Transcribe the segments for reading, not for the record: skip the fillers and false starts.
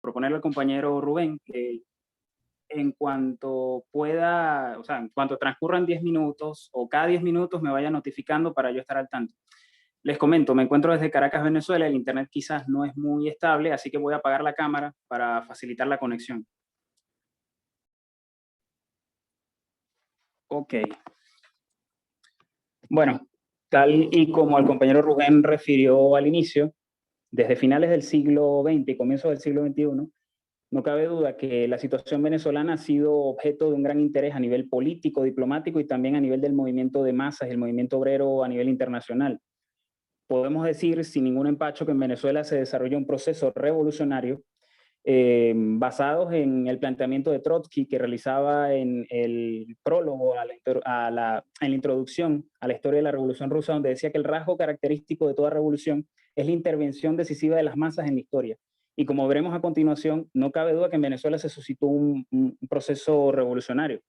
proponerle al compañero Rubén que en cuanto pueda, o sea, en cuanto transcurran 10 minutos o cada 10 minutos me vaya notificando para yo estar al tanto. Les comento, me encuentro desde Caracas, Venezuela, el internet quizás no es muy estable, así que voy a apagar la cámara para facilitar la conexión. Ok. Bueno, tal y como el compañero Rubén refirió al inicio, desde finales del siglo XX y comienzos del siglo XXI, no cabe duda que la situación venezolana ha sido objeto de un gran interés a nivel político, diplomático y también a nivel del movimiento de masas, el movimiento obrero a nivel internacional. Podemos decir sin ningún empacho que en Venezuela se desarrolló un proceso revolucionario basados en el planteamiento de Trotsky que realizaba en el prólogo en la introducción a la historia de la Revolución Rusa, donde decía que el rasgo característico de toda revolución es la intervención decisiva de las masas en la historia. Y como veremos a continuación, no cabe duda que en Venezuela se suscitó un proceso revolucionario.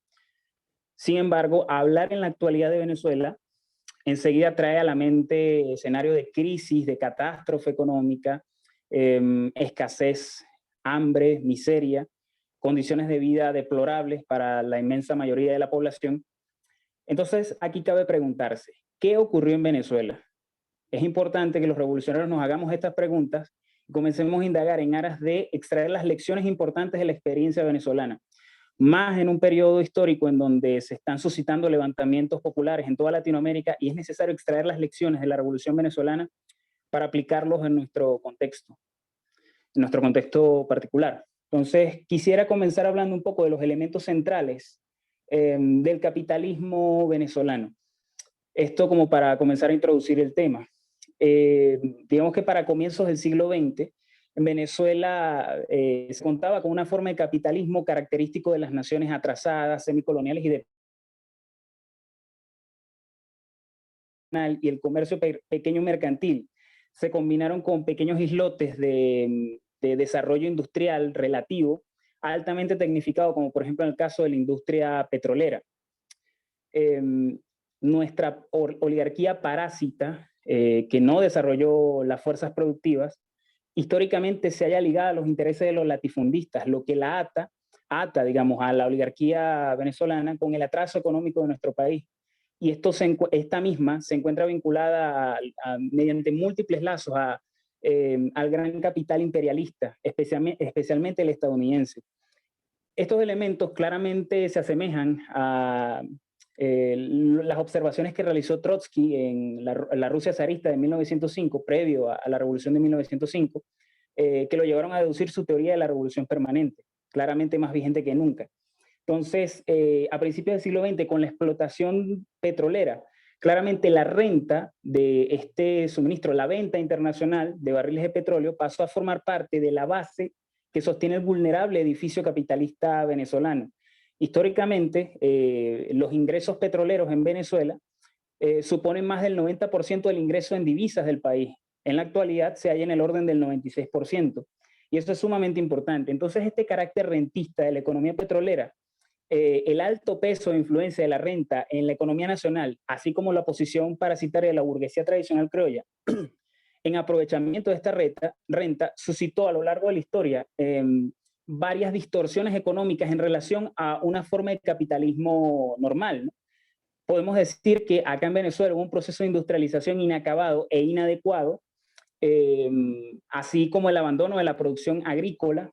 Sin embargo, hablar en la actualidad de Venezuela enseguida trae a la mente escenario de crisis, de catástrofe económica, escasez, hambre, miseria, condiciones de vida deplorables para la inmensa mayoría de la población. Entonces, aquí cabe preguntarse, ¿qué ocurrió en Venezuela? Es importante que los revolucionarios nos hagamos estas preguntas y comencemos a indagar en aras de extraer las lecciones importantes de la experiencia venezolana, más en un periodo histórico en donde se están suscitando levantamientos populares en toda Latinoamérica y es necesario extraer las lecciones de la Revolución venezolana para aplicarlos en nuestro contexto particular. Entonces, quisiera comenzar hablando un poco de los elementos centrales del capitalismo venezolano. Esto como para comenzar a introducir el tema. Digamos que para comienzos del siglo XX, en Venezuela se contaba con una forma de capitalismo característico de las naciones atrasadas, semicoloniales y el comercio pequeño mercantil. Se combinaron con pequeños islotes de desarrollo industrial relativo, altamente tecnificado, como por ejemplo en el caso de la industria petrolera. Nuestra oligarquía parásita, que no desarrolló las fuerzas productivas, históricamente se haya ligado a los intereses de los latifundistas, lo que la ata, digamos, a la oligarquía venezolana con el atraso económico de nuestro país. Y esta misma se encuentra vinculada mediante múltiples lazos al gran capital imperialista, especialmente el estadounidense. Estos elementos claramente se asemejan a las observaciones que realizó Trotsky en la Rusia zarista de 1905, previo a la revolución de 1905, que lo llevaron a deducir su teoría de la revolución permanente, claramente más vigente que nunca. Entonces, a principios del siglo XX, con la explotación petrolera, claramente la renta de este suministro, la venta internacional de barriles de petróleo, pasó a formar parte de la base que sostiene el vulnerable edificio capitalista venezolano. Históricamente, los ingresos petroleros en Venezuela suponen más del 90% del ingreso en divisas del país. En la actualidad se halla en el orden del 96%. Y eso es sumamente importante. Entonces, este carácter rentista de la economía petrolera, el alto peso e influencia de la renta en la economía nacional, así como la posición parasitaria de la burguesía tradicional criolla, en aprovechamiento de esta renta suscitó a lo largo de la historia varias distorsiones económicas en relación a una forma de capitalismo normal, ¿no? Podemos decir que acá en Venezuela hubo un proceso de industrialización inacabado e inadecuado, así como el abandono de la producción agrícola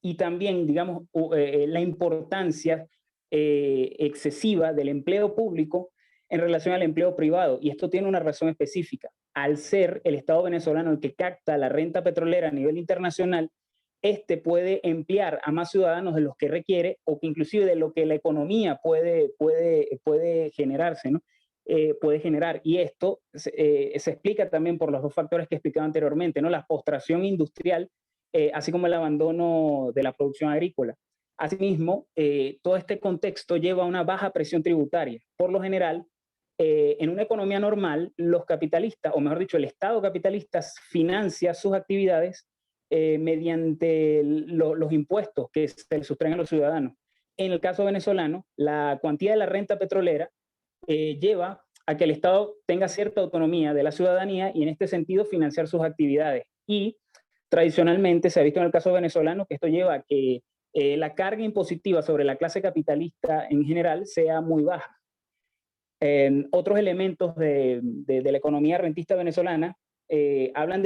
y también, digamos, la importancia excesiva del empleo público en relación al empleo privado. Y esto tiene una razón específica. Al ser el Estado venezolano el que capta la renta petrolera a nivel internacional, este puede emplear a más ciudadanos de los que requiere o que inclusive de lo que la economía puede generarse, ¿no? Puede generar. Y esto se explica también por los dos factores que explicaba anteriormente, ¿no? La postración industrial, así como el abandono de la producción agrícola. Asimismo, todo este contexto lleva a una baja presión tributaria. Por lo general, en una economía normal, los capitalistas, o mejor dicho, el Estado capitalista financia sus actividades mediante los impuestos que se les sustraen a los ciudadanos. En el caso venezolano, la cuantía de la renta petrolera lleva a que el Estado tenga cierta autonomía de la ciudadanía y en este sentido financiar sus actividades. Y tradicionalmente se ha visto en el caso venezolano que esto lleva a que la carga impositiva sobre la clase capitalista en general sea muy baja. Otros elementos de la economía rentista venezolana hablan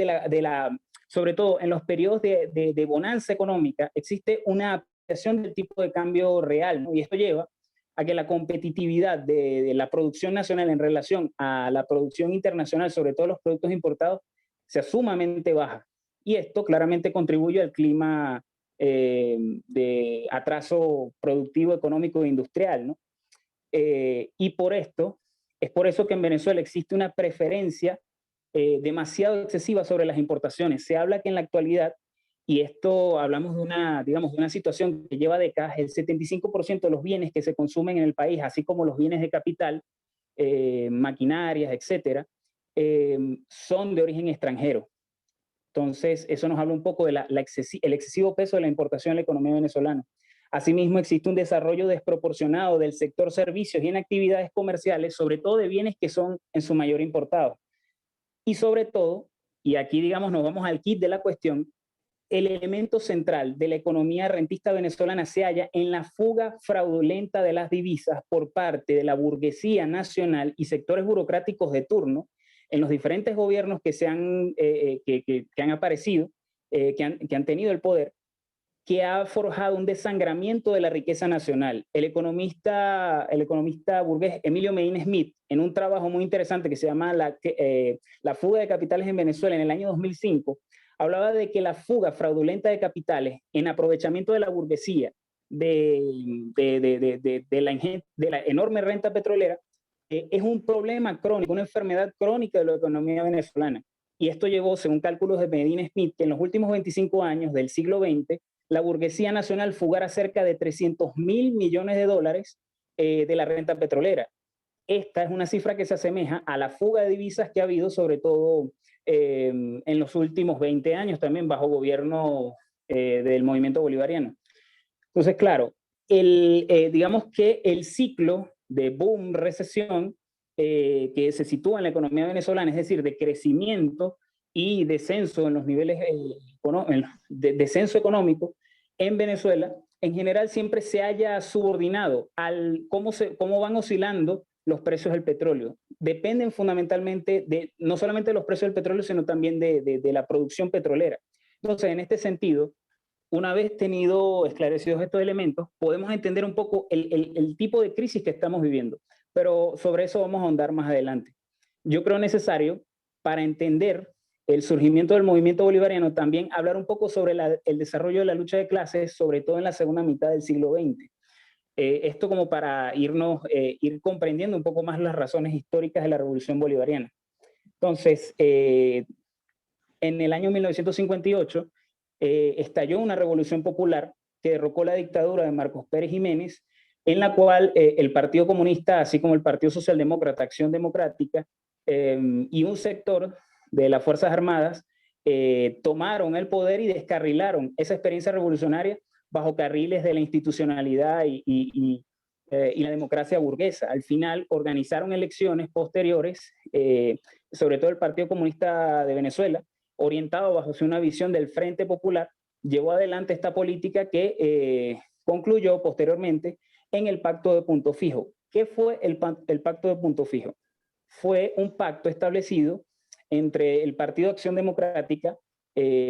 sobre todo en los periodos de bonanza económica, existe una apreciación del tipo de cambio real, ¿no? Y esto lleva a que la competitividad de la producción nacional en relación a la producción internacional, sobre todo los productos importados, sea sumamente baja. Y esto claramente contribuye al clima de atraso productivo, económico e industrial, ¿no? Y es por eso que en Venezuela existe una preferencia demasiado excesiva sobre las importaciones. Se habla que en la actualidad, y esto hablamos de digamos, de una situación que lleva décadas, el 75% de los bienes que se consumen en el país, así como los bienes de capital, maquinarias, etcétera, son de origen extranjero. Entonces, eso nos habla un poco de el excesivo peso de la importación en la economía venezolana. Asimismo, existe un desarrollo desproporcionado del sector servicios y en actividades comerciales, sobre todo de bienes que son en su mayoría importados. Y sobre todo, y aquí digamos nos vamos al kit de la cuestión, el elemento central de la economía rentista venezolana se halla en la fuga fraudulenta de las divisas por parte de la burguesía nacional y sectores burocráticos de turno en los diferentes gobiernos que han aparecido, que han tenido el poder, que ha forjado un desangramiento de la riqueza nacional. El economista burgués Emilio Medina Smith, en un trabajo muy interesante que se llama La fuga de capitales en Venezuela en el año 2005, hablaba de que la fuga fraudulenta de capitales en aprovechamiento de la burguesía de la enorme renta petrolera es un problema crónico, una enfermedad crónica de la economía venezolana. Y esto llevó, según cálculos de Medina Smith, que en los últimos 25 años del siglo XX, la burguesía nacional fugara cerca de 300.000 millones de dólares de la renta petrolera. Esta es una cifra que se asemeja a la fuga de divisas que ha habido, sobre todo en los últimos 20 años, también bajo gobierno del movimiento bolivariano. Entonces, claro, digamos que el ciclo de boom, recesión, que se sitúa en la economía venezolana, es decir, de crecimiento y descenso en los niveles de descenso económico en Venezuela, en general siempre se haya subordinado al cómo van oscilando los precios del petróleo. Dependen fundamentalmente no solamente de los precios del petróleo, sino también de la producción petrolera. Entonces, en este sentido, una vez tenido esclarecidos estos elementos, podemos entender un poco el tipo de crisis que estamos viviendo, pero sobre eso vamos a ahondar más adelante. Yo creo necesario, para entender el surgimiento del movimiento bolivariano, también hablar un poco sobre el desarrollo de la lucha de clases, sobre todo en la segunda mitad del siglo XX. Esto como para ir comprendiendo un poco más las razones históricas de la revolución bolivariana. Entonces, en el año 1958, estalló una revolución popular que derrocó la dictadura de Marcos Pérez Jiménez, en la cual el Partido Comunista, así como el Partido Socialdemócrata, Acción Democrática, y un sector de las Fuerzas Armadas tomaron el poder y descarrilaron esa experiencia revolucionaria bajo carriles de la institucionalidad y la democracia burguesa. Al final organizaron elecciones posteriores, sobre todo el Partido Comunista de Venezuela, orientado bajo una visión del Frente Popular, llevó adelante esta política que concluyó posteriormente en el Pacto de Punto Fijo. ¿Qué fue el Pacto de Punto Fijo? Fue un pacto establecido entre el Partido Acción Democrática,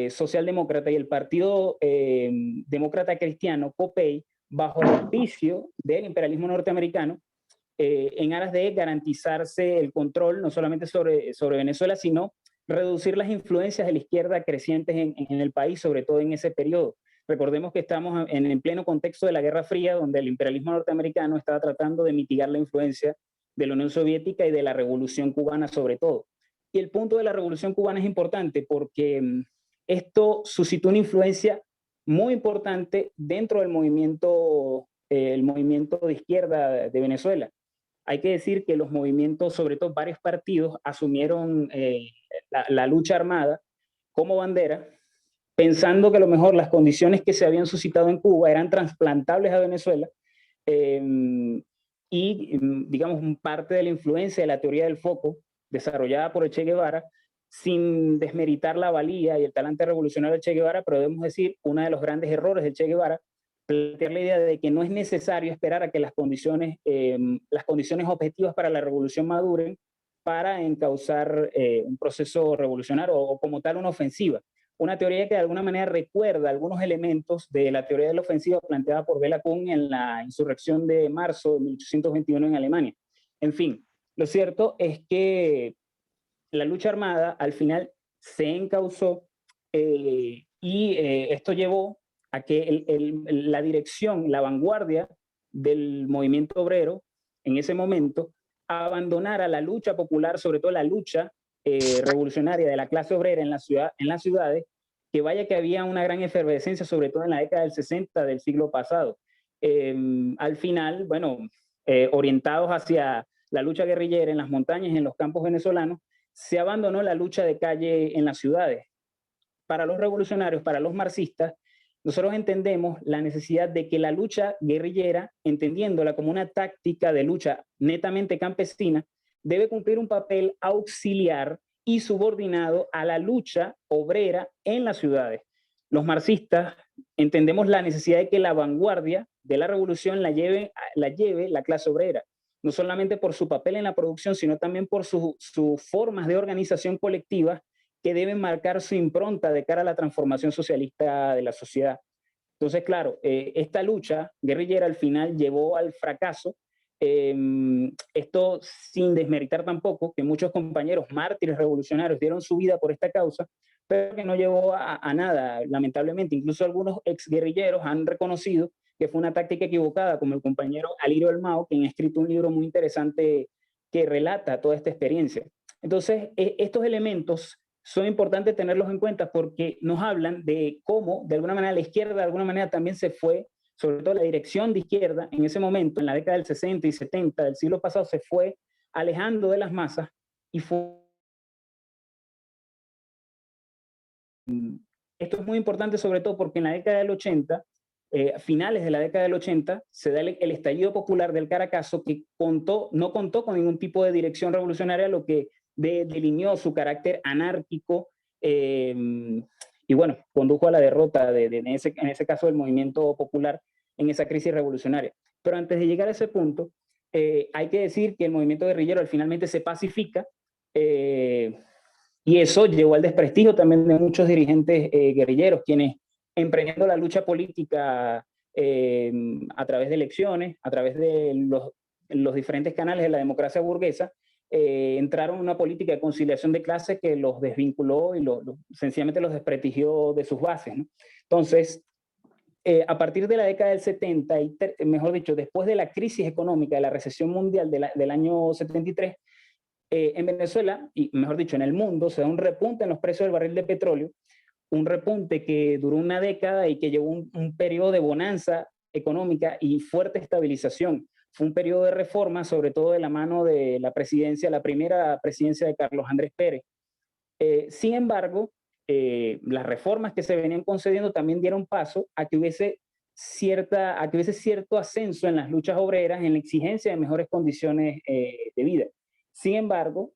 Socialdemócrata y el Partido Demócrata Cristiano, COPEI, bajo el auspicio del imperialismo norteamericano, en aras de garantizarse el control no solamente sobre Venezuela, sino reducir las influencias de la izquierda crecientes en el país, sobre todo en ese periodo. Recordemos que estamos en pleno contexto de la Guerra Fría, donde el imperialismo norteamericano estaba tratando de mitigar la influencia de la Unión Soviética y de la Revolución Cubana sobre todo. Y el punto de la Revolución Cubana es importante porque esto suscitó una influencia muy importante dentro del movimiento de izquierda de Venezuela. Hay que decir que los movimientos, sobre todo varios partidos, asumieron la lucha armada como bandera, pensando que a lo mejor las condiciones que se habían suscitado en Cuba eran trasplantables a Venezuela, y digamos parte de la influencia de la teoría del foco desarrollada por Che Guevara sin desmeritar la valía y el talante revolucionario del Che Guevara, pero debemos decir, uno de los grandes errores del Che Guevara, plantear la idea de que no es necesario esperar a que las condiciones objetivas para la revolución maduren para encauzar un proceso revolucionario o como tal una ofensiva. Una teoría que de alguna manera recuerda algunos elementos de la teoría de la ofensiva planteada por Bela Kun en la insurrección de marzo de 1821 en Alemania. En fin, lo cierto es que la lucha armada al final se encauzó esto llevó a que la dirección, la vanguardia del movimiento obrero en ese momento abandonara la lucha popular, sobre todo la lucha revolucionaria de la clase obrera en las ciudades, que vaya que había una gran efervescencia, sobre todo en la década del 60 del siglo pasado. Al final, bueno, orientados hacia la lucha guerrillera en las montañas y en los campos venezolanos, se abandonó la lucha de calle en las ciudades. Para los revolucionarios, para los marxistas, nosotros entendemos la necesidad de que la lucha guerrillera, entendiéndola como una táctica de lucha netamente campesina, debe cumplir un papel auxiliar y subordinado a la lucha obrera en las ciudades. Los marxistas entendemos la necesidad de que la vanguardia de la revolución la lleve la clase obrera, no solamente por su papel en la producción, sino también por sus formas de organización colectiva que deben marcar su impronta de cara a la transformación socialista de la sociedad. Entonces, claro, esta lucha guerrillera al final llevó al fracaso, esto sin desmeritar tampoco que muchos compañeros mártires revolucionarios dieron su vida por esta causa, pero que no llevó a nada, lamentablemente. Incluso algunos exguerrilleros han reconocido que fue una táctica equivocada, como el compañero Alirio del Mao, quien ha escrito un libro muy interesante que relata toda esta experiencia. Entonces, estos elementos son importantes tenerlos en cuenta porque nos hablan de cómo, de alguna manera, la izquierda, de alguna manera, también se fue, sobre todo la dirección de izquierda, en ese momento, en la década del 60 y 70 del siglo pasado, se fue alejando de las masas y fue... Esto es muy importante, sobre todo porque en la década del 80, finales de la década del 80, se da el estallido popular del Caracazo que no contó con ningún tipo de dirección revolucionaria, lo que delineó su carácter anárquico y bueno, condujo a la derrota en ese caso del movimiento popular en esa crisis revolucionaria. Pero antes de llegar a ese punto, hay que decir que el movimiento guerrillero finalmente se pacifica y eso llevó al desprestigio también de muchos dirigentes guerrilleros, quienes emprendiendo la lucha política a través de elecciones, a través de los diferentes canales de la democracia burguesa, entraron en una política de conciliación de clases que los desvinculó y sencillamente los desprestigió de sus bases, ¿no? Entonces, a partir de la década del 70, mejor dicho, después de la crisis económica, de la recesión mundial del año 73, en Venezuela, y mejor dicho, en el mundo, se da un repunte en los precios del barril de petróleo, un repunte que duró una década y que llevó un periodo de bonanza económica y fuerte estabilización. Fue un periodo de reforma, sobre todo de la mano de la presidencia, la primera presidencia de Carlos Andrés Pérez. Sin embargo, las reformas que se venían concediendo también dieron paso a que hubiese cierto ascenso en las luchas obreras, en la exigencia de mejores condiciones de vida. Sin embargo,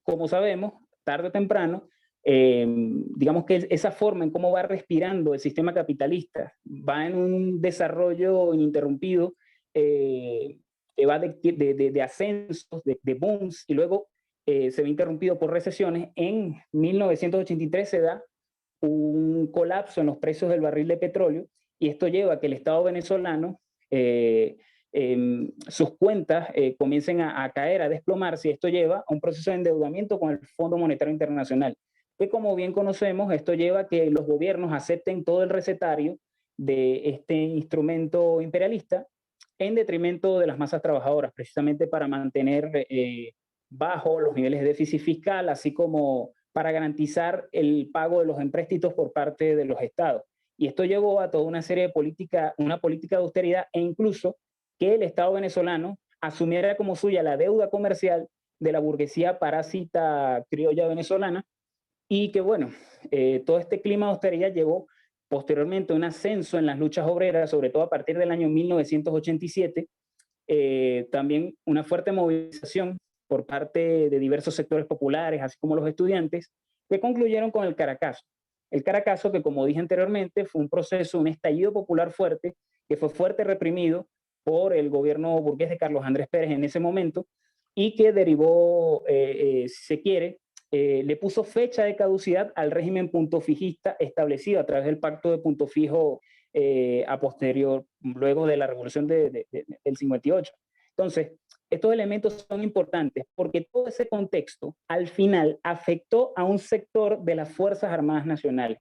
como sabemos, tarde o temprano, digamos que esa forma en cómo va respirando el sistema capitalista va en un desarrollo ininterrumpido, va de ascensos, de booms, y luego se ve interrumpido por recesiones. En 1983 se da un colapso en los precios del barril de petróleo y esto lleva a que el Estado venezolano, sus cuentas comiencen a caer, a desplomarse, y esto lleva a un proceso de endeudamiento con el Fondo Monetario Internacional, que como bien conocemos, esto lleva a que los gobiernos acepten todo el recetario de este instrumento imperialista en detrimento de las masas trabajadoras, precisamente para mantener bajo los niveles de déficit fiscal, así como para garantizar el pago de los empréstitos por parte de los estados. Y esto llevó a toda una serie de una política de austeridad e incluso que el Estado venezolano asumiera como suya la deuda comercial de la burguesía parásita criolla venezolana y que, bueno, todo este clima de austeridad llevó posteriormente a un ascenso en las luchas obreras, sobre todo a partir del año 1987, también una fuerte movilización por parte de diversos sectores populares, así como los estudiantes, que concluyeron con el Caracazo. El Caracazo, que como dije anteriormente, fue un proceso, un estallido popular fuerte, que fue fuerte reprimido por el gobierno burgués de Carlos Andrés Pérez en ese momento, y que derivó, si se quiere, le puso fecha de caducidad al régimen punto fijista establecido a través del pacto de punto fijo a posterior, luego de la revolución del 58. Entonces, estos elementos son importantes porque todo ese contexto al final afectó a un sector de las Fuerzas Armadas Nacionales.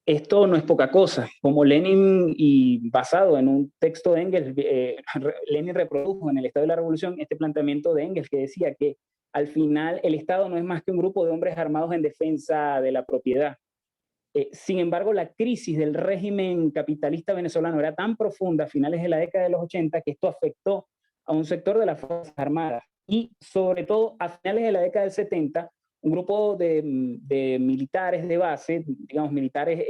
Esto no es poca cosa. Como Lenin, y basado en un texto de Engels, Lenin reprodujo en el Estado de la Revolución este planteamiento de Engels que decía que al final el Estado no es más que un grupo de hombres armados en defensa de la propiedad. Sin embargo, la crisis del régimen capitalista venezolano era tan profunda a finales de la década de los 80 que esto afectó a un sector de las Fuerzas Armadas. Y sobre todo a finales de la década del 70, un grupo de militares de base, digamos militares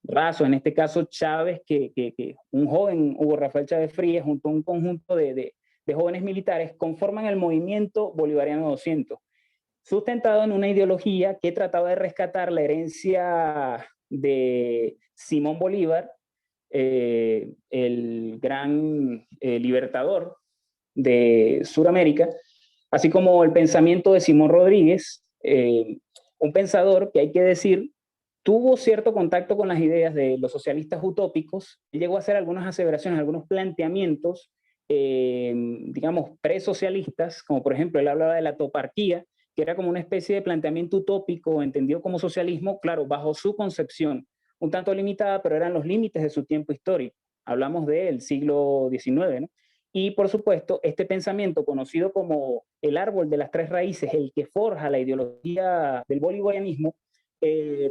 rasos, en este caso Chávez, que un joven Hugo Rafael Chávez Frías, junto a un conjunto de jóvenes militares, conforman el movimiento Bolivariano 200, sustentado en una ideología que trataba de rescatar la herencia de Simón Bolívar, el gran libertador de Sudamérica, así como el pensamiento de Simón Rodríguez, un pensador que hay que decir tuvo cierto contacto con las ideas de los socialistas utópicos, y llegó a hacer algunas aseveraciones, algunos planteamientos, digamos, presocialistas, como por ejemplo él hablaba de la toparquía, que era como una especie de planteamiento utópico entendido como socialismo, claro, bajo su concepción, un tanto limitada, pero eran los límites de su tiempo histórico. Hablamos del siglo XIX, ¿no? Y por supuesto, este pensamiento conocido como el árbol de las tres raíces, el que forja la ideología del bolivarianismo,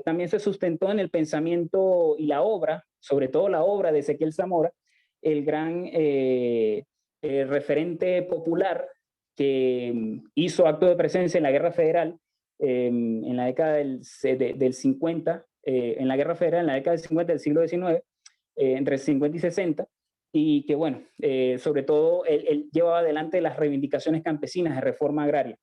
también se sustentó en el pensamiento y la obra, sobre todo la obra de Ezequiel Zamora, el gran referente popular que hizo acto de presencia en la Guerra Federal en la década del 50, en la Guerra Federal en la década del 50 del siglo XIX, entre 50 y 60, y que bueno, sobre todo él llevaba adelante las reivindicaciones campesinas de reforma agraria.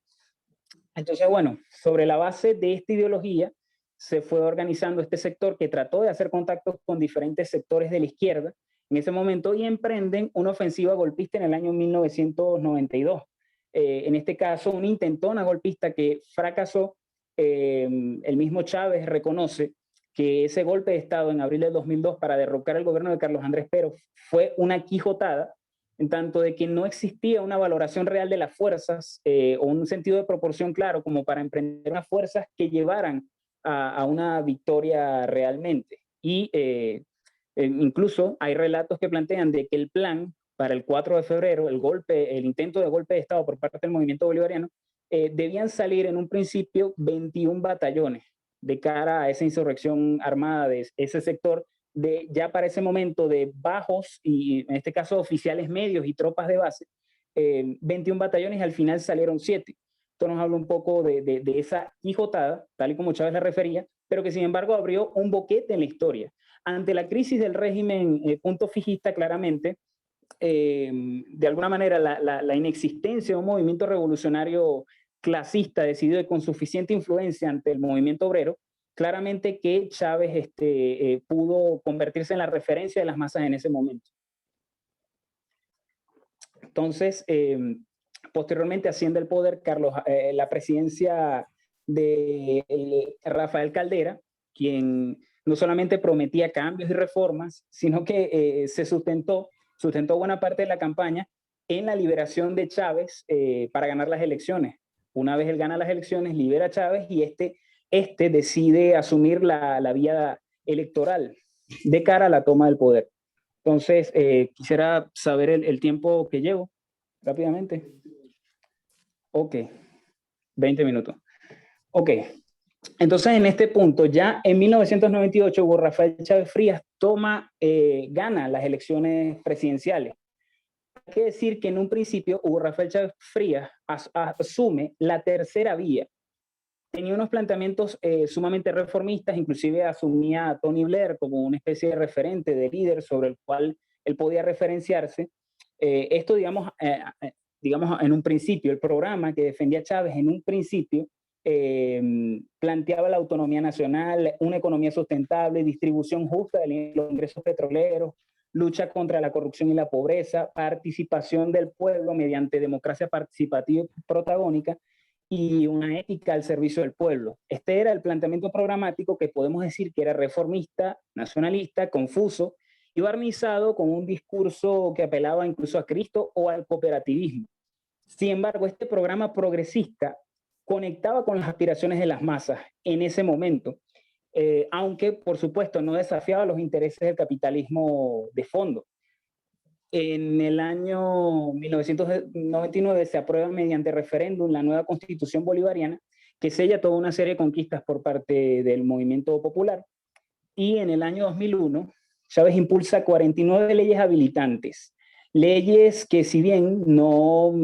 Entonces, bueno, sobre la base de esta ideología se fue organizando este sector que trató de hacer contactos con diferentes sectores de la izquierda en ese momento y emprenden una ofensiva golpista en el año 1992. En este caso, una intentona golpista que fracasó. El mismo Chávez reconoce que ese golpe de Estado en abril de 2002 para derrocar el gobierno de Carlos Andrés Pérez fue una quijotada, en tanto de que no existía una valoración real de las fuerzas o un sentido de proporción claro como para emprender unas fuerzas que llevaran a una victoria realmente. Y incluso hay relatos que plantean de que el plan para el 4 de febrero, el intento de golpe de Estado por parte del movimiento bolivariano, debían salir en un principio 21 batallones de cara a esa insurrección armada de ese sector, de ya para ese momento de bajos y en este caso oficiales medios y tropas de base, 21 batallones y al final salieron 7. Esto nos habla un poco de esa quijotada, tal y como Chávez la refería, pero que sin embargo abrió un boquete en la historia. Ante la crisis del régimen punto fijista, claramente, de alguna manera la inexistencia de un movimiento revolucionario clasista decidido y con suficiente influencia ante el movimiento obrero, claramente que Chávez pudo convertirse en la referencia de las masas en ese momento. Entonces, posteriormente asciende al poder la presidencia de Rafael Caldera, quien no solamente prometía cambios y reformas, sino que se sustentó buena parte de la campaña en la liberación de Chávez para ganar las elecciones. Una vez él gana las elecciones, libera a Chávez y este decide asumir la vía electoral de cara a la toma del poder. Entonces, quisiera saber el tiempo que llevo rápidamente. Ok, 20 minutos. Ok, entonces en este punto, ya en 1998, Hugo Rafael Chávez Frías gana las elecciones presidenciales. Hay que decir que en un principio Hugo Rafael Chávez Frías asume la tercera vía. Tenía unos planteamientos sumamente reformistas, inclusive asumía a Tony Blair como una especie de referente, de líder sobre el cual él podía referenciarse. Esto, digamos, digamos, en un principio, el programa que defendía Chávez en un principio planteaba la autonomía nacional, una economía sustentable, distribución justa de los ingresos petroleros, lucha contra la corrupción y la pobreza, participación del pueblo mediante democracia participativa y protagónica, y una ética al servicio del pueblo. Este era el planteamiento programático que podemos decir que era reformista, nacionalista, confuso y barnizado con un discurso que apelaba incluso a Cristo o al cooperativismo. Sin embargo, este programa progresista conectaba con las aspiraciones de las masas en ese momento, aunque por supuesto no desafiaba los intereses del capitalismo de fondo. En el año 1999 se aprueba mediante referéndum la nueva Constitución bolivariana, que sella toda una serie de conquistas por parte del movimiento popular. Y en el año 2001, Chávez impulsa 49 leyes habilitantes, leyes que si bien no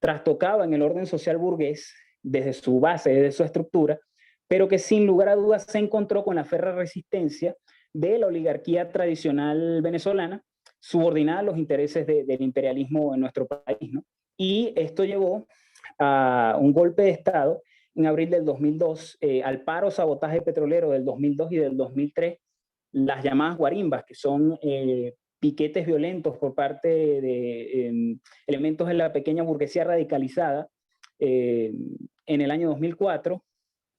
trastocaban el orden social burgués desde su base, desde su estructura, pero que sin lugar a dudas se encontró con la férrea resistencia de la oligarquía tradicional venezolana, subordinada a los intereses del imperialismo en nuestro país, ¿no? Y esto llevó a un golpe de Estado en abril del 2002, al paro sabotaje petrolero del 2002 y del 2003, las llamadas guarimbas, que son piquetes violentos por parte de elementos de la pequeña burguesía radicalizada en el año 2004,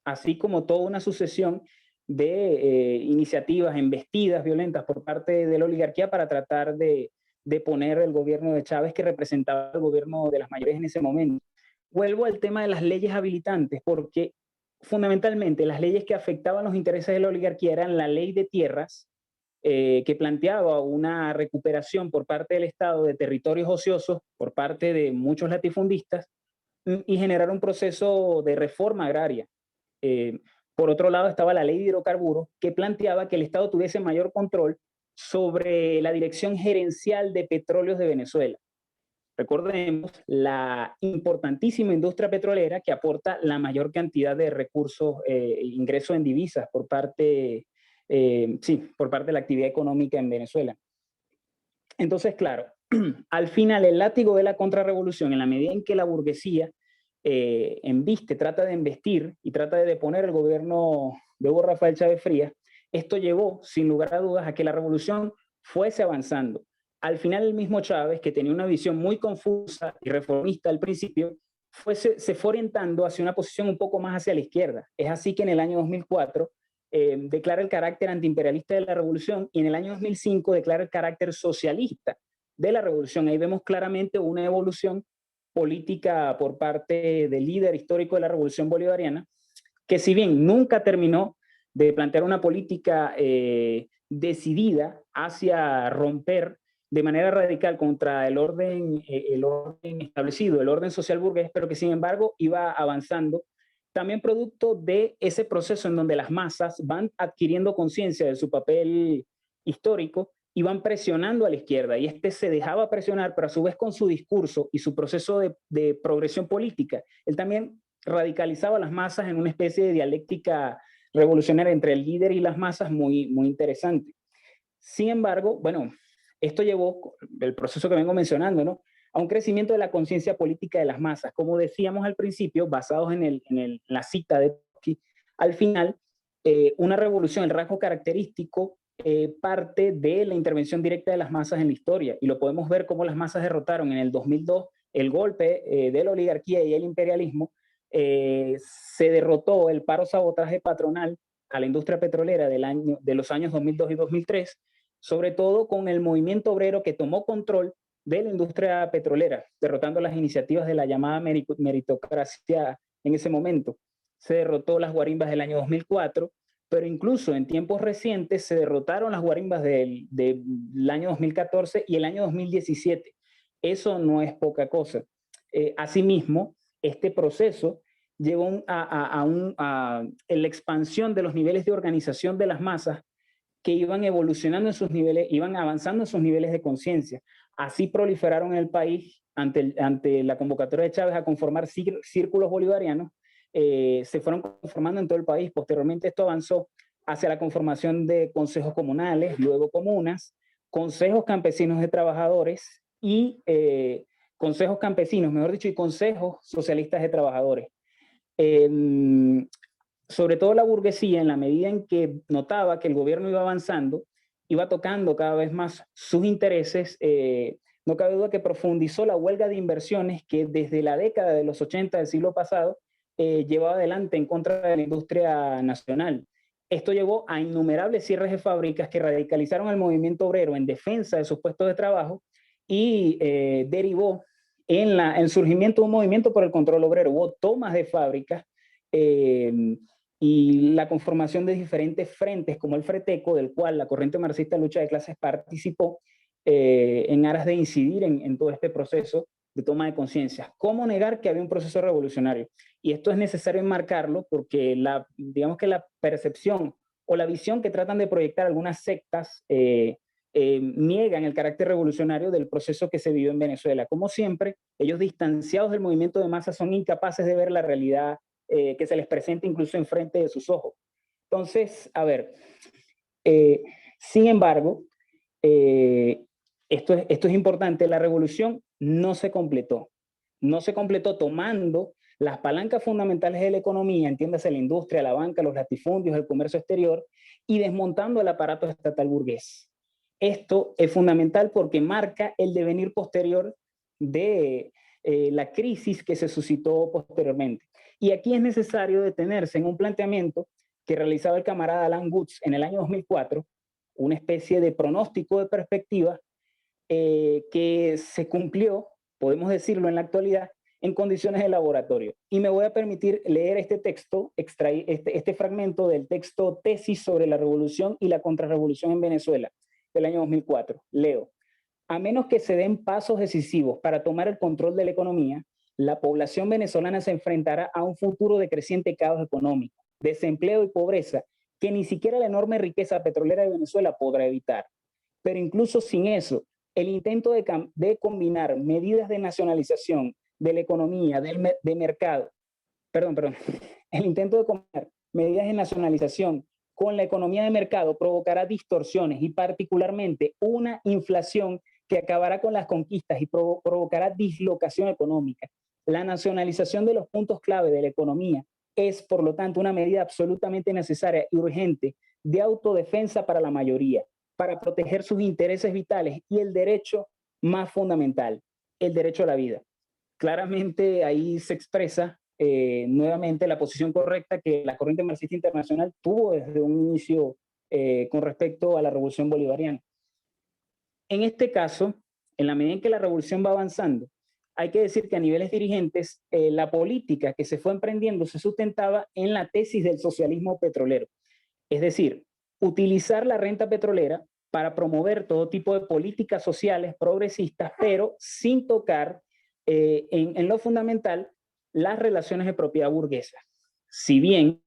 así como toda una sucesión de iniciativas, embestidas violentas por parte de la oligarquía para tratar de poner el gobierno de Chávez, que representaba el gobierno de las mayorías en ese momento. Vuelvo al tema de las leyes habilitantes, porque fundamentalmente las leyes que afectaban los intereses de la oligarquía eran la ley de tierras, que planteaba una recuperación por parte del Estado de territorios ociosos por parte de muchos latifundistas y generar un proceso de reforma agraria. Por otro lado estaba la ley de hidrocarburos, que planteaba que el Estado tuviese mayor control sobre la dirección gerencial de petróleos de Venezuela. Recordemos la importantísima industria petrolera que aporta la mayor cantidad de recursos, ingresos en divisas por parte, por parte de la actividad económica en Venezuela. Entonces, claro, al final el látigo de la contrarrevolución, en la medida en que la burguesía trata de embestir y trata de deponer el gobierno de Hugo Rafael Chávez Frías, esto llevó, sin lugar a dudas, a que la revolución fuese avanzando. Al final el mismo Chávez, que tenía una visión muy confusa y reformista al principio, se fue orientando hacia una posición un poco más hacia la izquierda. Es así que en el año 2004 declara el carácter antiimperialista de la revolución y en el año 2005 declara el carácter socialista de la revolución. Ahí vemos claramente una evolución política por parte del líder histórico de la revolución bolivariana, que si bien nunca terminó de plantear una política decidida hacia romper de manera radical contra el orden establecido, el orden social burgués, pero que sin embargo iba avanzando, también producto de ese proceso en donde las masas van adquiriendo conciencia de su papel histórico y van presionando a la izquierda, y este se dejaba presionar, pero a su vez con su discurso y su proceso de progresión política, él también radicalizaba a las masas en una especie de dialéctica revolucionaria entre el líder y las masas muy, muy interesante. Sin embargo, bueno, esto llevó, el proceso que vengo mencionando, ¿no?, a un crecimiento de la conciencia política de las masas. Como decíamos al principio, basados en la cita de Trotsky, al final, una revolución, el rasgo característico, parte de la intervención directa de las masas en la historia, y lo podemos ver cómo las masas derrotaron en el 2002 el golpe de la oligarquía y el imperialismo. Se derrotó el paro sabotaje patronal a la industria petrolera de los años 2002 y 2003, sobre todo con el movimiento obrero que tomó control de la industria petrolera, derrotando las iniciativas de la llamada meritocracia en ese momento. Se derrotó las guarimbas del año 2004, pero incluso en tiempos recientes se derrotaron las guarimbas del año 2014 y el año 2017. Eso no es poca cosa. Asimismo, este proceso llevó a la expansión de los niveles de organización de las masas, que iban evolucionando en sus niveles, iban avanzando en sus niveles de conciencia. Así proliferaron en el país, ante la convocatoria de Chávez a conformar círculos bolivarianos, se fueron conformando en todo el país. Posteriormente esto avanzó hacia la conformación de consejos comunales, luego comunas, consejos campesinos de trabajadores y consejos campesinos, mejor dicho, y consejos socialistas de trabajadores. Sobre todo la burguesía, en la medida en que notaba que el gobierno iba avanzando, iba tocando cada vez más sus intereses, no cabe duda que profundizó la huelga de inversiones que desde la década de los 80 del siglo pasado llevaba adelante en contra de la industria nacional. Esto llevó a innumerables cierres de fábricas que radicalizaron al movimiento obrero en defensa de sus puestos de trabajo y derivó en el surgimiento de un movimiento por el control obrero. Hubo tomas de fábricas y la conformación de diferentes frentes, como el Freteco, del cual la corriente marxista de lucha de clases participó en aras de incidir en todo este proceso de toma de conciencia. ¿Cómo negar que había un proceso revolucionario? Y esto es necesario enmarcarlo porque digamos que la percepción o la visión que tratan de proyectar algunas sectas niegan el carácter revolucionario del proceso que se vivió en Venezuela. Como siempre, ellos distanciados del movimiento de masa son incapaces de ver la realidad que se les presenta incluso enfrente de sus ojos. Entonces, a ver, sin embargo, esto es importante, la revolución no se completó. No se completó tomando las palancas fundamentales de la economía, entiéndase la industria, la banca, los latifundios, el comercio exterior, y desmontando el aparato estatal burgués. Esto es fundamental porque marca el devenir posterior de la crisis que se suscitó posteriormente. Y aquí es necesario detenerse en un planteamiento que realizaba el camarada Alan Guth en el año 2004, una especie de pronóstico de perspectiva que se cumplió, podemos decirlo en la actualidad, en condiciones de laboratorio. Y me voy a permitir leer este texto, extraer este fragmento del texto Tesis sobre la revolución y la contrarrevolución en Venezuela, del año 2004. Leo: a menos que se den pasos decisivos para tomar el control de la economía, la población venezolana se enfrentará a un futuro de creciente caos económico, desempleo y pobreza que ni siquiera la enorme riqueza petrolera de Venezuela podrá evitar. Pero incluso sin eso, el intento de combinar medidas de nacionalización de la economía, de mercado, el intento de combinar medidas de nacionalización con la economía de mercado provocará distorsiones y particularmente una inflación que acabará con las conquistas y provocará dislocación económica. La nacionalización de los puntos clave de la economía es, por lo tanto, una medida absolutamente necesaria y urgente de autodefensa para la mayoría, para proteger sus intereses vitales y el derecho más fundamental, el derecho a la vida. Claramente ahí se expresa nuevamente la posición correcta que la corriente marxista internacional tuvo desde un inicio con respecto a la revolución bolivariana. En este caso, en la medida en que la revolución va avanzando, hay que decir que a niveles dirigentes, la política que se fue emprendiendo se sustentaba en la tesis del socialismo petrolero. Es decir, utilizar la renta petrolera para promover todo tipo de políticas sociales progresistas, pero sin tocar en lo fundamental las relaciones de propiedad burguesa. Si bien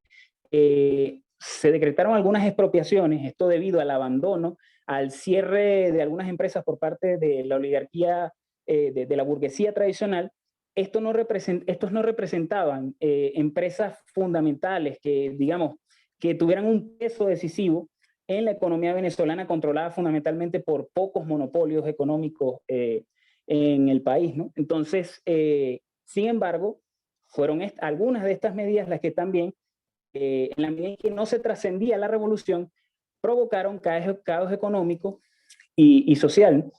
se decretaron algunas expropiaciones, esto debido al abandono, al cierre de algunas empresas por parte de la oligarquía, de la burguesía tradicional, estos no representaban empresas fundamentales que, digamos, que tuvieran un peso decisivo en la economía venezolana controlada fundamentalmente por pocos monopolios económicos en el país, ¿no? Entonces, sin embargo, fueron algunas de estas medidas las que también, en la medida en que no se trascendía la revolución, provocaron caos económico y social.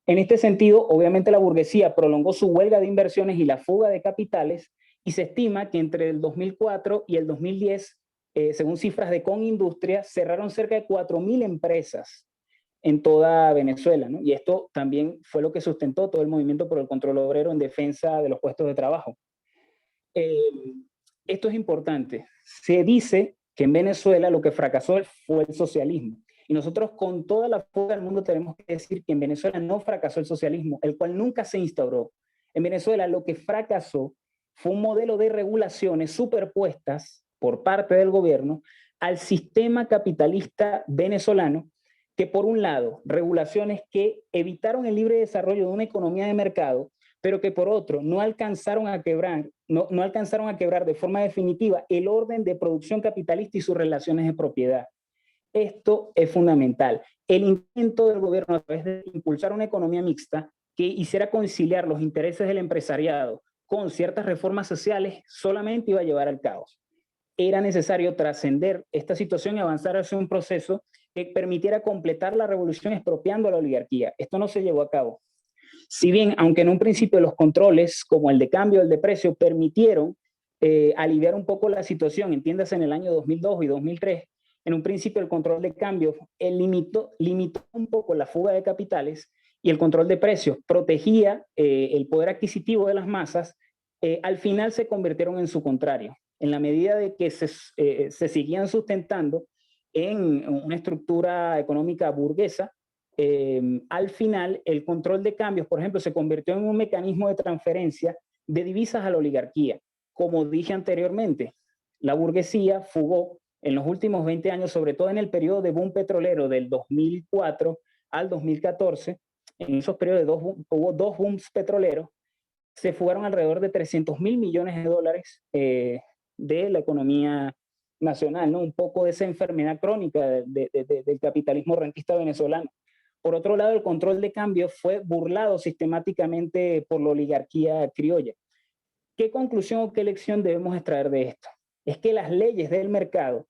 En este sentido, obviamente la burguesía prolongó su huelga de inversiones y la fuga de capitales, y se estima que entre el 2004 y el 2010, según cifras de Conindustria, cerraron cerca de 4.000 empresas en toda Venezuela, ¿no? Y esto también fue lo que sustentó todo el movimiento por el control obrero en defensa de los puestos de trabajo. Esto es importante. Se dice que en Venezuela lo que fracasó fue el socialismo. Y nosotros con toda la fuerza del mundo tenemos que decir que en Venezuela no fracasó el socialismo, el cual nunca se instauró. En Venezuela lo que fracasó fue un modelo de regulaciones superpuestas por parte del gobierno al sistema capitalista venezolano, que por un lado, regulaciones que evitaron el libre desarrollo de una economía de mercado, pero que por otro no alcanzaron a quebrar de forma definitiva el orden de producción capitalista y sus relaciones de propiedad. Esto es fundamental. El intento del gobierno a través de impulsar una economía mixta que hiciera conciliar los intereses del empresariado con ciertas reformas sociales solamente iba a llevar al caos. Era necesario trascender esta situación y avanzar hacia un proceso que permitiera completar la revolución expropiando a la oligarquía. Esto no se llevó a cabo. Si bien, aunque en un principio los controles, como el de cambio, el de precio, permitieron aliviar un poco la situación, entiéndase en el año 2002 y 2003, en un principio el control de cambio limitó un poco la fuga de capitales y el control de precios protegía el poder adquisitivo de las masas, al final se convirtieron en su contrario, en la medida de que se seguían sustentando en una estructura económica burguesa. Al final, el control de cambios, por ejemplo, se convirtió en un mecanismo de transferencia de divisas a la oligarquía. Como dije anteriormente, la burguesía fugó en los últimos 20 años, sobre todo en el periodo de boom petrolero del 2004 al 2014, en esos periodos hubo dos booms petroleros, se fugaron alrededor de 300.000 millones de dólares de la economía nacional, ¿no? Un poco de esa enfermedad crónica del capitalismo rentista venezolano. Por otro lado, el control de cambio fue burlado sistemáticamente por la oligarquía criolla. ¿Qué conclusión o qué lección debemos extraer de esto? Es que las leyes del mercado,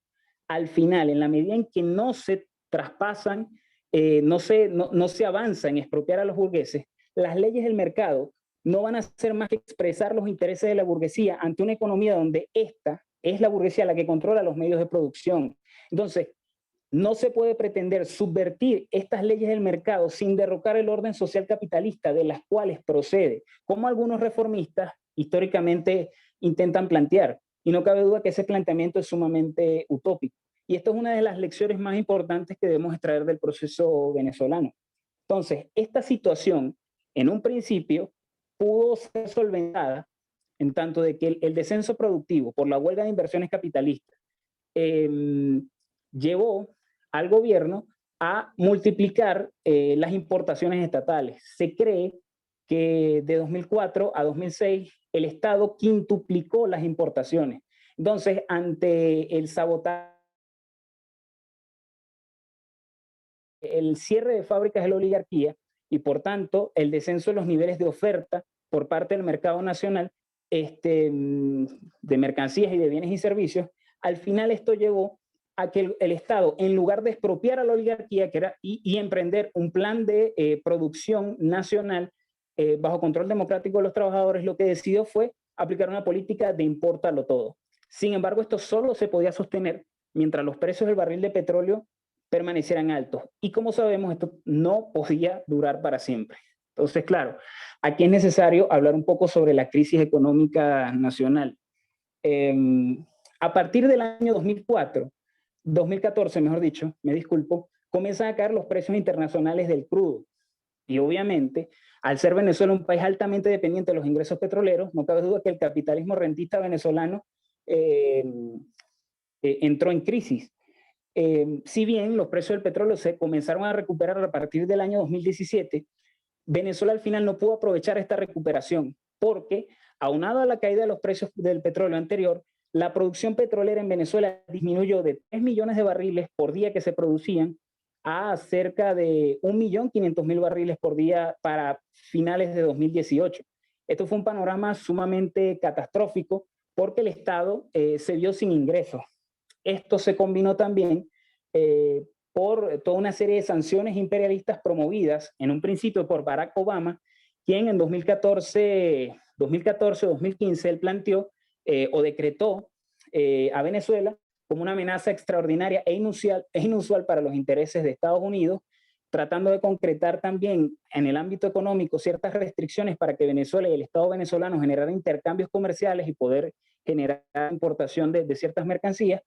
al final, en la medida en que no se traspasan, no se avanza en expropiar a los burgueses, las leyes del mercado no van a ser más que expresar los intereses de la burguesía ante una economía donde esta es la burguesía la que controla los medios de producción. Entonces, no se puede pretender subvertir estas leyes del mercado sin derrocar el orden social capitalista de las cuales procede, como algunos reformistas históricamente intentan plantear. Y no cabe duda que ese planteamiento es sumamente utópico. Y esto es una de las lecciones más importantes que debemos extraer del proceso venezolano. Entonces, esta situación, en un principio, pudo ser solventada en tanto de que el descenso productivo por la huelga de inversiones capitalistas llevó al gobierno a multiplicar las importaciones estatales. Se cree que de 2004 a 2006 el Estado quintuplicó las importaciones. Entonces, ante el sabotaje, el cierre de fábricas de la oligarquía y por tanto el descenso de los niveles de oferta por parte del mercado nacional de mercancías y de bienes y servicios, al final esto llevó a que el Estado, en lugar de expropiar a la oligarquía y emprender un plan de producción nacional bajo control democrático de los trabajadores, lo que decidió fue aplicar una política de impórtalo todo. Sin embargo, esto solo se podía sostener mientras los precios del barril de petróleo permanecieran altos. Y como sabemos, esto no podía durar para siempre. Entonces, claro, aquí es necesario hablar un poco sobre la crisis económica nacional. A partir del año 2014, mejor dicho, me disculpo, comienzan a caer los precios internacionales del crudo. Y obviamente, al ser Venezuela un país altamente dependiente de los ingresos petroleros, no cabe duda que el capitalismo rentista venezolano entró en crisis. Si bien los precios del petróleo se comenzaron a recuperar a partir del año 2017, Venezuela al final no pudo aprovechar esta recuperación porque, aunado a la caída de los precios del petróleo anterior, la producción petrolera en Venezuela disminuyó de 3 millones de barriles por día que se producían a cerca de 1.500.000 barriles por día para finales de 2018. Esto fue un panorama sumamente catastrófico porque el Estado se vio sin ingresos. Esto se combinó también por toda una serie de sanciones imperialistas promovidas en un principio por Barack Obama, quien en 2014-2015 él planteó o decretó a Venezuela como una amenaza extraordinaria e inusual para los intereses de Estados Unidos, tratando de concretar también en el ámbito económico ciertas restricciones para que Venezuela y el Estado venezolano generaran intercambios comerciales y poder generar importación de ciertas mercancías.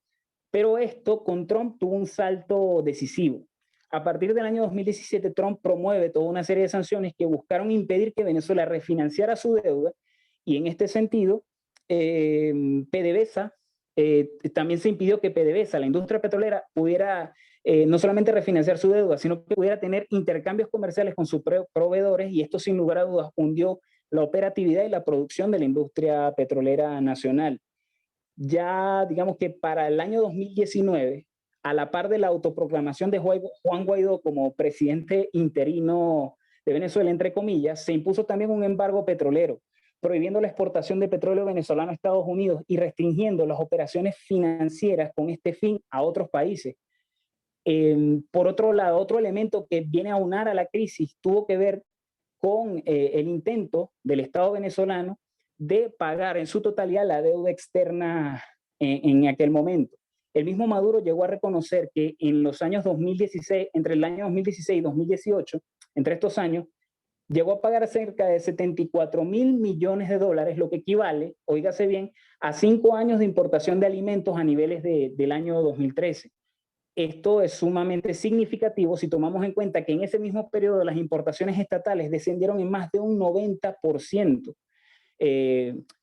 Pero esto con Trump tuvo un salto decisivo. A partir del año 2017, Trump promueve toda una serie de sanciones que buscaron impedir que Venezuela refinanciara su deuda y en este sentido, PDVSA, también se impidió que PDVSA, la industria petrolera, pudiera no solamente refinanciar su deuda, sino que pudiera tener intercambios comerciales con sus proveedores y esto sin lugar a dudas hundió la operatividad y la producción de la industria petrolera nacional. Ya digamos que para el año 2019, a la par de la autoproclamación de Juan Guaidó como presidente interino de Venezuela, entre comillas, se impuso también un embargo petrolero, prohibiendo la exportación de petróleo venezolano a Estados Unidos y restringiendo las operaciones financieras con este fin a otros países. Por otro lado, otro elemento que viene a aunar a la crisis tuvo que ver con el intento del Estado venezolano de pagar en su totalidad la deuda externa en aquel momento. El mismo Maduro llegó a reconocer que en los años 2016, entre el año 2016 y 2018, entre estos años, llegó a pagar cerca de 74.000 millones de dólares, lo que equivale, óigase bien, a 5 años de importación de alimentos a niveles del año 2013. Esto es sumamente significativo si tomamos en cuenta que en ese mismo periodo las importaciones estatales descendieron en más de un 90%.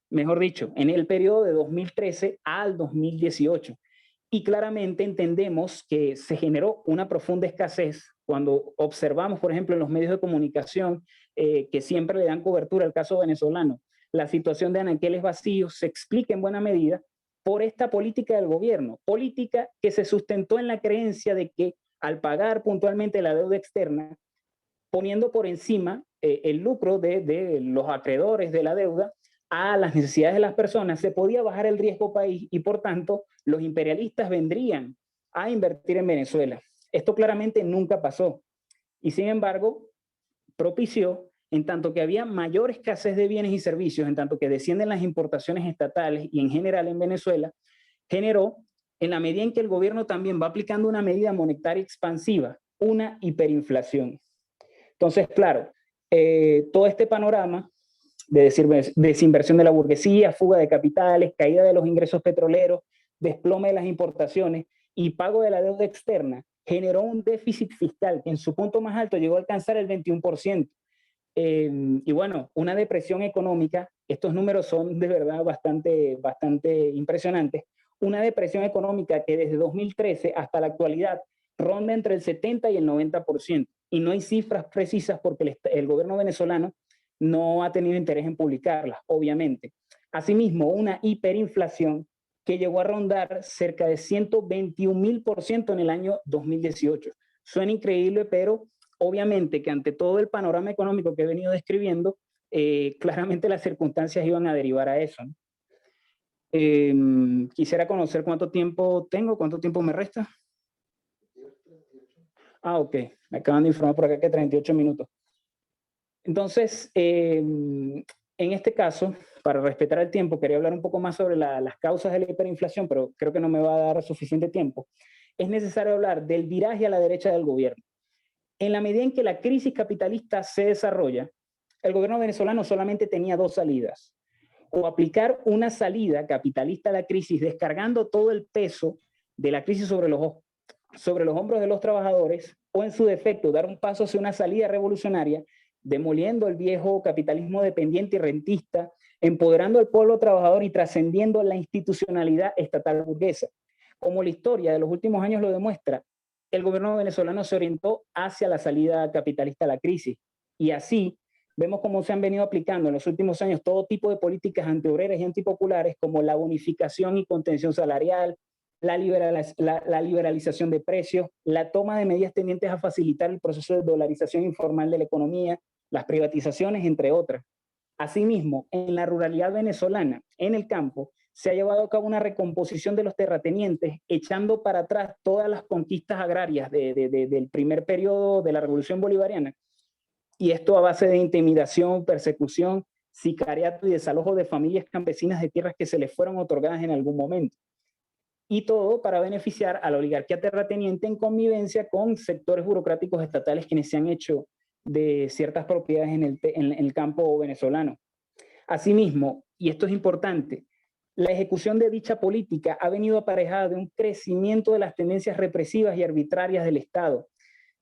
Mejor dicho, en el periodo de 2013 al 2018. Y claramente entendemos que se generó una profunda escasez cuando observamos, por ejemplo, en los medios de comunicación que siempre le dan cobertura al caso venezolano, la situación de anaqueles vacíos se explica en buena medida por esta política del gobierno, política que se sustentó en la creencia de que al pagar puntualmente la deuda externa, poniendo por encima el lucro de los acreedores de la deuda a las necesidades de las personas, se podía bajar el riesgo país y por tanto los imperialistas vendrían a invertir en Venezuela. Esto claramente nunca pasó y sin embargo propició, en tanto que había mayor escasez de bienes y servicios, en tanto que descienden las importaciones estatales y en general en Venezuela, generó, en la medida en que el gobierno también va aplicando una medida monetaria expansiva, una hiperinflación. Entonces, claro, todo este panorama de desinversión de la burguesía, fuga de capitales, caída de los ingresos petroleros, desplome de las importaciones y pago de la deuda externa, generó un déficit fiscal que en su punto más alto llegó a alcanzar el 21%. Y bueno, una depresión económica, estos números son de verdad bastante impresionantes, una depresión económica que desde 2013 hasta la actualidad ronda entre el 70 y el 90%. Y no hay cifras precisas porque el gobierno venezolano no ha tenido interés en publicarlas, obviamente. Asimismo, una hiperinflación que llegó a rondar cerca de 121.000% en el año 2018. Suena increíble, pero obviamente que ante todo el panorama económico que he venido describiendo, claramente las circunstancias iban a derivar a eso, ¿no? Quisiera conocer cuánto tiempo tengo, cuánto tiempo me resta. Ah, ok. Me acaban de informar por acá que 38 minutos. Entonces, en este caso, para respetar el tiempo, quería hablar un poco más sobre las causas de la hiperinflación, pero creo que no me va a dar suficiente tiempo. Es necesario hablar del viraje a la derecha del gobierno. En la medida en que la crisis capitalista se desarrolla, el gobierno venezolano solamente tenía dos salidas. O aplicar una salida capitalista a la crisis, descargando todo el peso de la crisis sobre los hombros de los trabajadores, o en su defecto, dar un paso hacia una salida revolucionaria, demoliendo el viejo capitalismo dependiente y rentista, empoderando al pueblo trabajador y trascendiendo la institucionalidad estatal burguesa. Como la historia de los últimos años lo demuestra, el gobierno venezolano se orientó hacia la salida capitalista a la crisis. Y así vemos cómo se han venido aplicando en los últimos años todo tipo de políticas antiobreras y antipopulares, como la bonificación y contención salarial, la liberalización de precios, la toma de medidas tendientes a facilitar el proceso de dolarización informal de la economía, las privatizaciones, entre otras. Asimismo, en la ruralidad venezolana, en el campo, se ha llevado a cabo una recomposición de los terratenientes, echando para atrás todas las conquistas agrarias del primer periodo de la Revolución Bolivariana, y esto a base de intimidación, persecución, sicariato y desalojo de familias campesinas de tierras que se les fueron otorgadas en algún momento. Y todo para beneficiar a la oligarquía terrateniente en convivencia con sectores burocráticos estatales quienes se han hecho de ciertas propiedades en el campo venezolano. Asimismo, y esto es importante, la ejecución de dicha política ha venido aparejada de un crecimiento de las tendencias represivas y arbitrarias del Estado.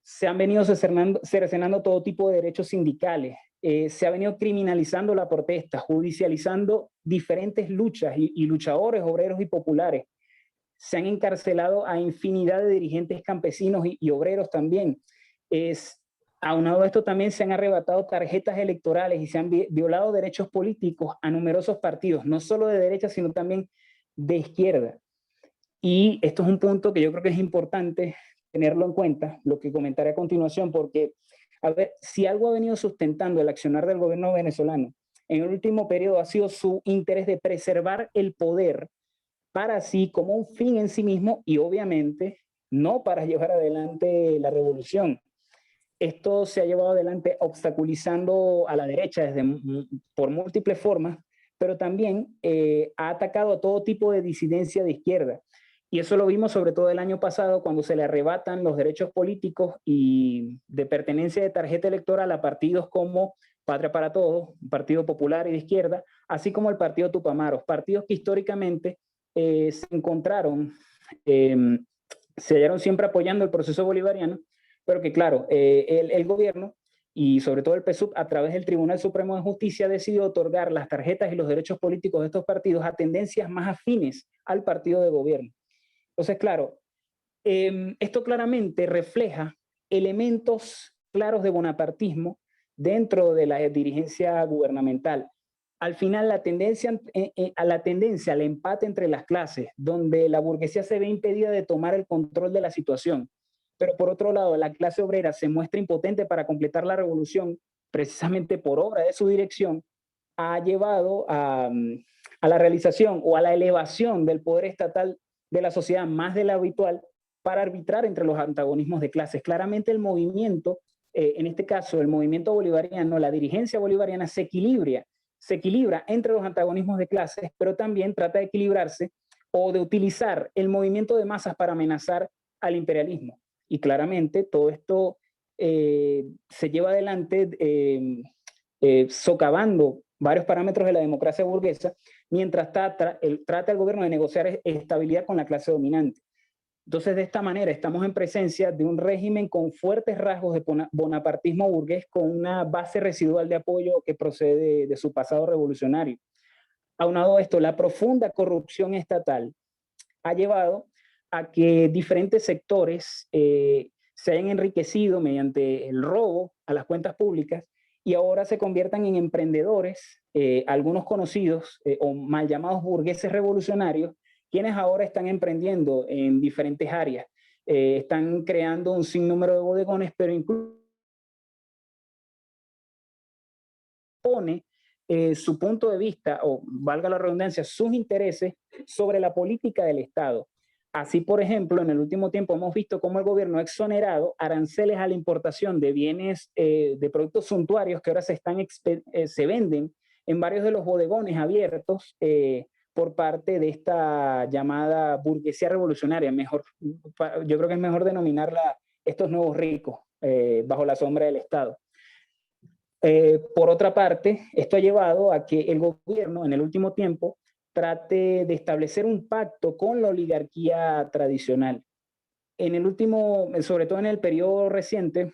Se han venido cercenando todo tipo de derechos sindicales, se ha venido criminalizando la protesta, judicializando diferentes luchas y luchadores, obreros y populares. Se han encarcelado a infinidad de dirigentes campesinos y obreros también. Aunado a esto también se han arrebatado tarjetas electorales y se han violado derechos políticos a numerosos partidos, no solo de derecha, sino también de izquierda. Y esto es un punto que yo creo que es importante tenerlo en cuenta, lo que comentaré a continuación, porque A ver, si algo ha venido sustentando el accionar del gobierno venezolano en el último periodo ha sido su interés de preservar el poder para sí como un fin en sí mismo y obviamente no para llevar adelante la revolución. Esto se ha llevado adelante obstaculizando a la derecha por múltiples formas, pero también ha atacado a todo tipo de disidencia de izquierda. Y eso lo vimos sobre todo el año pasado cuando se le arrebatan los derechos políticos y de pertenencia de tarjeta electoral a partidos como Patria para Todos, Partido Popular y de Izquierda, así como el Partido Tupamaros, partidos que históricamente se encontraron, se hallaron siempre apoyando el proceso bolivariano, pero que claro, el gobierno y sobre todo el PSUV a través del Tribunal Supremo de Justicia decidió otorgar las tarjetas y los derechos políticos de estos partidos a tendencias más afines al partido de gobierno. Entonces, claro, esto claramente refleja elementos claros de bonapartismo dentro de la dirigencia gubernamental. Al final, la tendencia al empate entre las clases, donde la burguesía se ve impedida de tomar el control de la situación, pero por otro lado, la clase obrera se muestra impotente para completar la revolución, precisamente por obra de su dirección, ha llevado a la realización o a la elevación del poder estatal de la sociedad más de la habitual para arbitrar entre los antagonismos de clases. Claramente el movimiento, en este caso el movimiento bolivariano, la dirigencia bolivariana se equilibra entre los antagonismos de clases, pero también trata de equilibrarse o de utilizar el movimiento de masas para amenazar al imperialismo. Y claramente todo esto se lleva adelante socavando varios parámetros de la democracia burguesa, mientras trata el gobierno de negociar estabilidad con la clase dominante. Entonces, de esta manera, estamos en presencia de un régimen con fuertes rasgos de bonapartismo burgués, con una base residual de apoyo que procede de su pasado revolucionario. Aunado a esto, la profunda corrupción estatal ha llevado a que diferentes sectores se hayan enriquecido mediante el robo a las cuentas públicas y ahora se conviertan en emprendedores, algunos conocidos o mal llamados burgueses revolucionarios, quienes ahora están emprendiendo en diferentes áreas. Están creando un sinnúmero de bodegones, pero incluso pone su punto de vista, o valga la redundancia, sus intereses sobre la política del Estado. Así, por ejemplo, en el último tiempo hemos visto cómo el gobierno ha exonerado aranceles a la importación de bienes, de productos suntuarios que ahora se venden en varios de los bodegones abiertos por parte de esta llamada burguesía revolucionaria. Yo creo que es mejor denominarla estos nuevos ricos bajo la sombra del Estado. Por otra parte, esto ha llevado a que el gobierno en el último tiempo trate de establecer un pacto con la oligarquía tradicional. Sobre todo en el periodo reciente,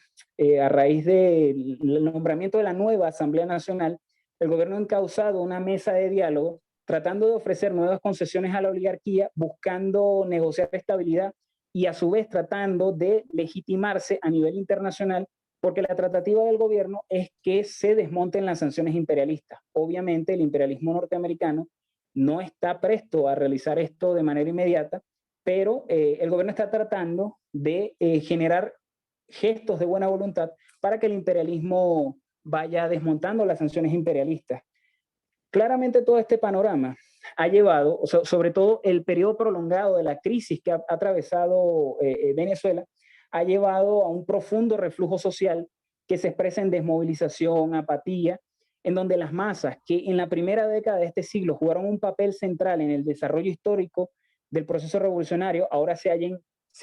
a raíz del nombramiento de la nueva Asamblea Nacional, el gobierno ha encauzado una mesa de diálogo tratando de ofrecer nuevas concesiones a la oligarquía, buscando negociar estabilidad y a su vez tratando de legitimarse a nivel internacional, porque la tratativa del gobierno es que se desmonten las sanciones imperialistas. Obviamente el imperialismo norteamericano no está presto a realizar esto de manera inmediata, pero el gobierno está tratando de generar gestos de buena voluntad para que el imperialismo vaya desmontando las sanciones imperialistas. Claramente todo este panorama ha llevado, sobre todo el periodo prolongado de la crisis que ha atravesado Venezuela, ha llevado a un profundo reflujo social que se expresa en desmovilización, apatía, en donde las masas que en la primera década de este siglo jugaron un papel central en el desarrollo histórico del proceso revolucionario, ahora se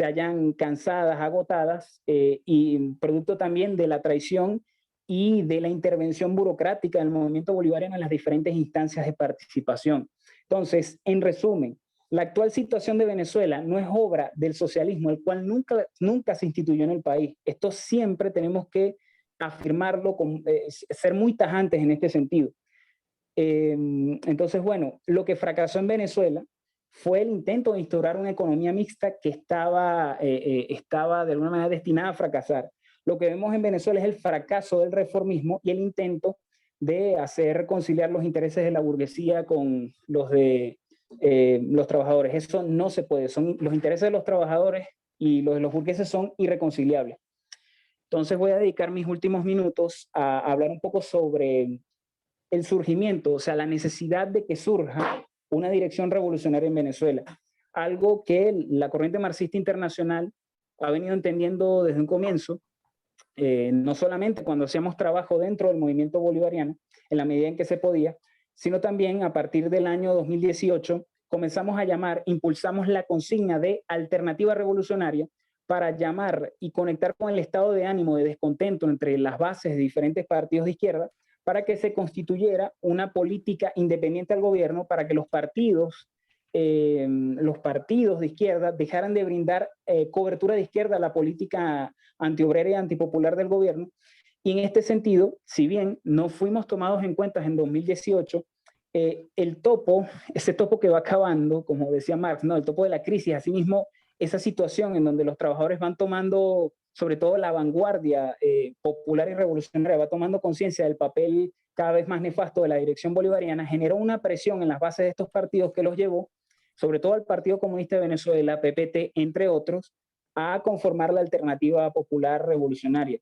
hallan cansadas, agotadas, y producto también de la traición y de la intervención burocrática del movimiento bolivariano en las diferentes instancias de participación. Entonces, en resumen, la actual situación de Venezuela no es obra del socialismo, el cual nunca se instituyó en el país. Esto siempre tenemos que afirmarlo, ser muy tajantes en este sentido. Entonces, bueno, lo que fracasó en Venezuela fue el intento de instaurar una economía mixta que estaba de alguna manera destinada a fracasar. Lo que vemos en Venezuela es el fracaso del reformismo y el intento de hacer reconciliar los intereses de la burguesía con los de los trabajadores. Eso no se puede. Los intereses de los trabajadores y los de los burgueses son irreconciliables. Entonces voy a dedicar mis últimos minutos a hablar un poco sobre el surgimiento, o sea, la necesidad de que surja una dirección revolucionaria en Venezuela. Algo que la corriente marxista internacional ha venido entendiendo desde un comienzo, no solamente cuando hacíamos trabajo dentro del movimiento bolivariano, en la medida en que se podía, sino también a partir del año 2018 comenzamos a llamar, impulsamos la consigna de alternativa revolucionaria para llamar y conectar con el estado de ánimo de descontento entre las bases de diferentes partidos de izquierda para que se constituyera una política independiente al gobierno, para que los partidos de izquierda dejaran de brindar cobertura de izquierda a la política antiobrera y antipopular del gobierno. Y en este sentido, si bien no fuimos tomados en cuenta en 2018, el topo, ese topo que va acabando, como decía Marx, ¿no? El topo de la crisis, asimismo, esa situación en donde los trabajadores van tomando, sobre todo la vanguardia popular y revolucionaria, va tomando conciencia del papel cada vez más nefasto de la dirección bolivariana, generó una presión en las bases de estos partidos que los llevó, sobre todo al Partido Comunista de Venezuela, PPT, entre otros, a conformar la alternativa popular revolucionaria.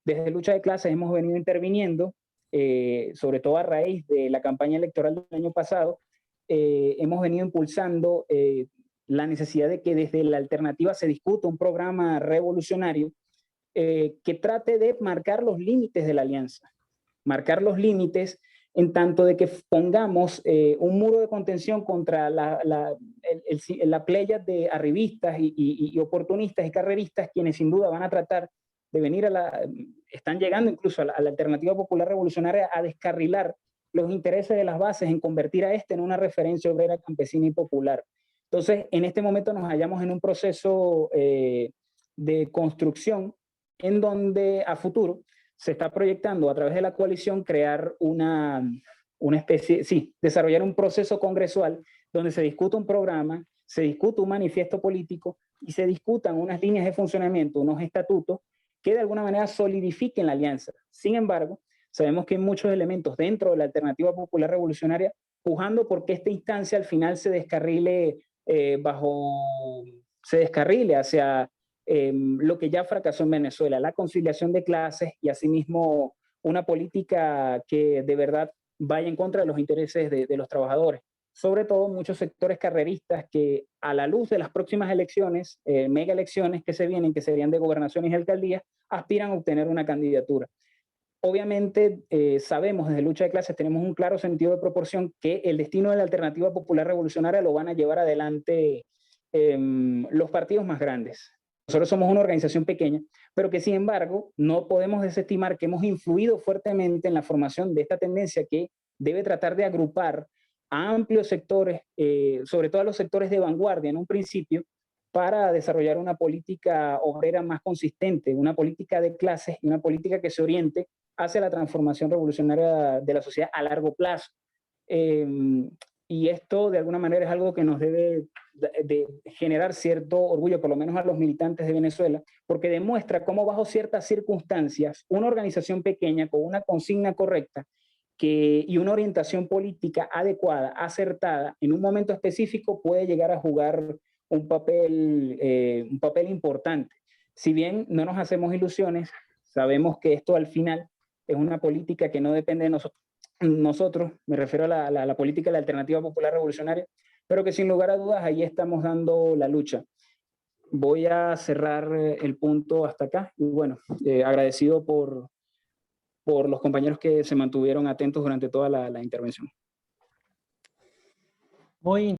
Desde Lucha de Clases hemos venido interviniendo, sobre todo a raíz de la campaña electoral del año pasado, hemos venido impulsando la necesidad de que desde la alternativa se discuta un programa revolucionario que trate de marcar los límites de la alianza, marcar los límites en tanto de que pongamos un muro de contención contra la playa de arribistas y oportunistas y carreristas, quienes sin duda van a tratar de venir están llegando incluso a la alternativa popular revolucionaria a descarrilar los intereses de las bases, en convertir a en una referencia obrera, campesina y popular. Entonces, en este momento nos hallamos en un proceso de construcción en donde a futuro se está proyectando a través de la coalición crear una especie, desarrollar un proceso congresual donde se discuta un programa, se discuta un manifiesto político y se discutan unas líneas de funcionamiento, unos estatutos que de alguna manera solidifiquen la alianza. Sin embargo, sabemos que hay muchos elementos dentro de la alternativa popular revolucionaria pujando porque esta instancia al final se descarrile hacia lo que ya fracasó en Venezuela, la conciliación de clases y asimismo una política que de verdad vaya en contra de los intereses de los trabajadores. Sobre todo muchos sectores carreristas que a la luz de las próximas elecciones, mega elecciones que se vienen, que serían de gobernaciones y alcaldías, aspiran a obtener una candidatura. Obviamente sabemos desde Lucha de Clases, tenemos un claro sentido de proporción que el destino de la alternativa popular revolucionaria lo van a llevar adelante los partidos más grandes. Nosotros somos una organización pequeña, pero que sin embargo no podemos desestimar que hemos influido fuertemente en la formación de esta tendencia que debe tratar de agrupar a amplios sectores, sobre todo a los sectores de vanguardia en un principio, para desarrollar una política obrera más consistente, una política de clases y una política que se oriente hacia la transformación revolucionaria de la sociedad a largo plazo. Y esto de alguna manera es algo que nos debe de generar cierto orgullo, por lo menos a los militantes de Venezuela, porque demuestra cómo bajo ciertas circunstancias una organización pequeña con una consigna correcta y una orientación política adecuada, acertada, en un momento específico puede llegar a jugar un papel importante. Si bien no nos hacemos ilusiones, sabemos que esto al final es una política que no depende de nosotros, me refiero a la política de la alternativa popular revolucionaria, pero que sin lugar a dudas ahí estamos dando la lucha. Voy a cerrar el punto hasta acá y bueno, agradecido por los compañeros que se mantuvieron atentos durante toda la intervención. Muy